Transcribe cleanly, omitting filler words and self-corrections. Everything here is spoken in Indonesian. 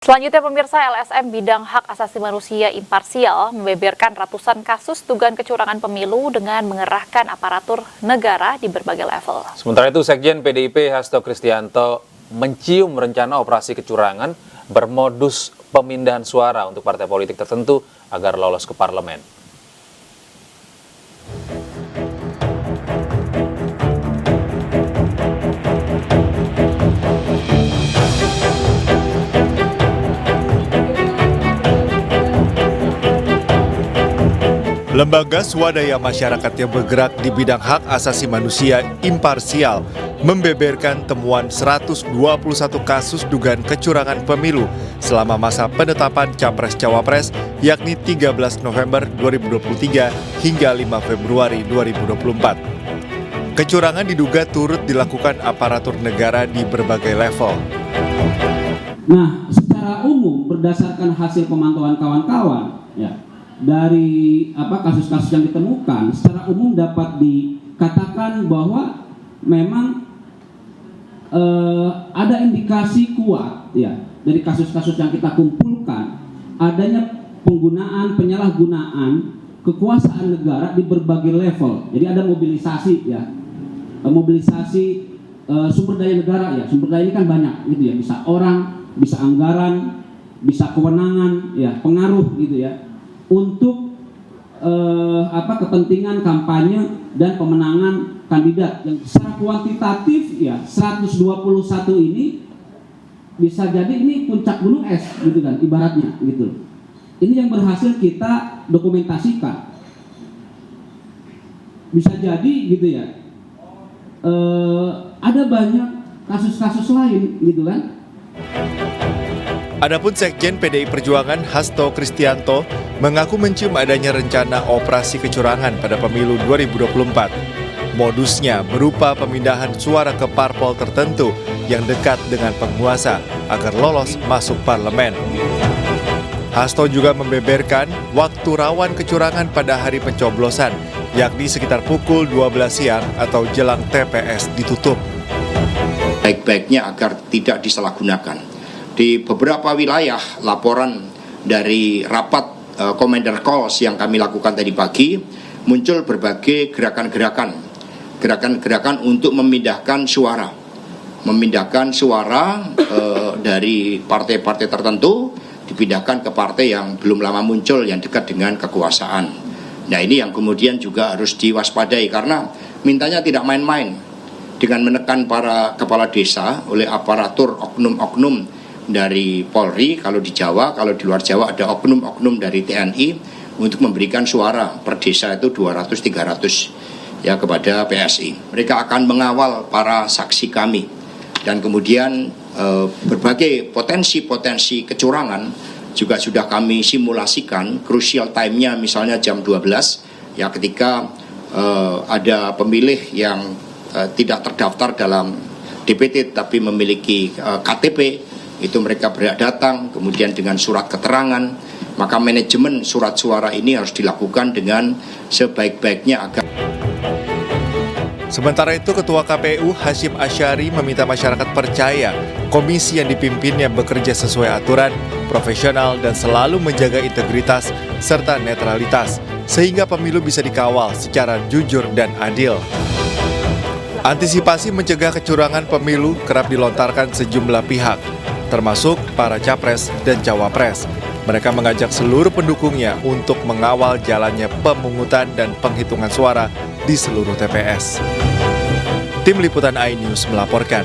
Selanjutnya pemirsa, LSM Bidang Hak Asasi Manusia Imparsial membeberkan ratusan kasus dugaan kecurangan pemilu dengan mengerahkan aparatur negara di berbagai level. Sementara itu, Sekjen PDIP Hasto Kristianto mencium rencana operasi kecurangan bermodus pemindahan suara untuk partai politik tertentu agar lolos ke parlemen. Lembaga swadaya masyarakat yang bergerak di bidang hak asasi manusia imparsial membeberkan temuan 121 kasus dugaan kecurangan pemilu selama masa penetapan Capres-Cawapres yakni 13 November 2023 hingga 5 Februari 2024. Kecurangan diduga turut dilakukan aparatur negara di berbagai level. Nah, secara umum berdasarkan hasil pemantauan kawan-kawan, dari kasus-kasus yang ditemukan, secara umum dapat dikatakan bahwa memang ada indikasi kuat dari kasus-kasus yang kita kumpulkan adanya penyalahgunaan kekuasaan negara di berbagai level. Jadi ada mobilisasi mobilisasi sumber daya negara sumber daya ini kan banyak bisa orang, bisa anggaran, bisa kewenangan pengaruh untuk kepentingan kampanye dan pemenangan kandidat yang secara kuantitatif 121 ini bisa jadi ini puncak gunung es ibaratnya Ini yang berhasil kita dokumentasikan. Bisa jadi ada banyak kasus-kasus lain Adapun Sekjen PDI Perjuangan Hasto Kristianto mengaku mencium adanya rencana operasi kecurangan pada pemilu 2024. Modusnya berupa pemindahan suara ke parpol tertentu yang dekat dengan penguasa agar lolos masuk parlemen. Hasto juga membeberkan waktu rawan kecurangan pada hari pencoblosan, yakni sekitar pukul 12 siang atau jelang TPS ditutup. Baik-baiknya agar tidak disalahgunakan. Di beberapa wilayah laporan dari rapat Commander Calls yang kami lakukan tadi pagi muncul berbagai gerakan-gerakan untuk memindahkan suara dari partai-partai tertentu dipindahkan ke partai yang belum lama muncul yang dekat dengan kekuasaan. Nah, ini yang kemudian juga harus diwaspadai karena mintanya tidak main-main dengan menekan para kepala desa oleh aparatur oknum-oknum dari Polri, kalau di Jawa, kalau di luar Jawa ada oknum-oknum dari TNI untuk memberikan suara per desa itu 200-300 kepada PSI. Mereka akan mengawal para saksi kami dan kemudian berbagai potensi-potensi kecurangan juga sudah kami simulasikan. Crucial time-nya misalnya jam 12 ketika ada pemilih yang tidak terdaftar dalam DPT tapi memiliki KTP. Itu mereka berhak datang, kemudian dengan surat keterangan, maka manajemen surat suara ini harus dilakukan dengan sebaik-baiknya agar. Sementara itu, Ketua KPU Hasyim Asyari meminta masyarakat percaya komisi yang dipimpinnya bekerja sesuai aturan, profesional, dan selalu menjaga integritas serta netralitas, sehingga pemilu bisa dikawal secara jujur dan adil. Antisipasi mencegah kecurangan pemilu kerap dilontarkan sejumlah pihak, termasuk para capres dan cawapres. Mereka mengajak seluruh pendukungnya untuk mengawal jalannya pemungutan dan penghitungan suara di seluruh TPS. Tim Liputan iNews melaporkan.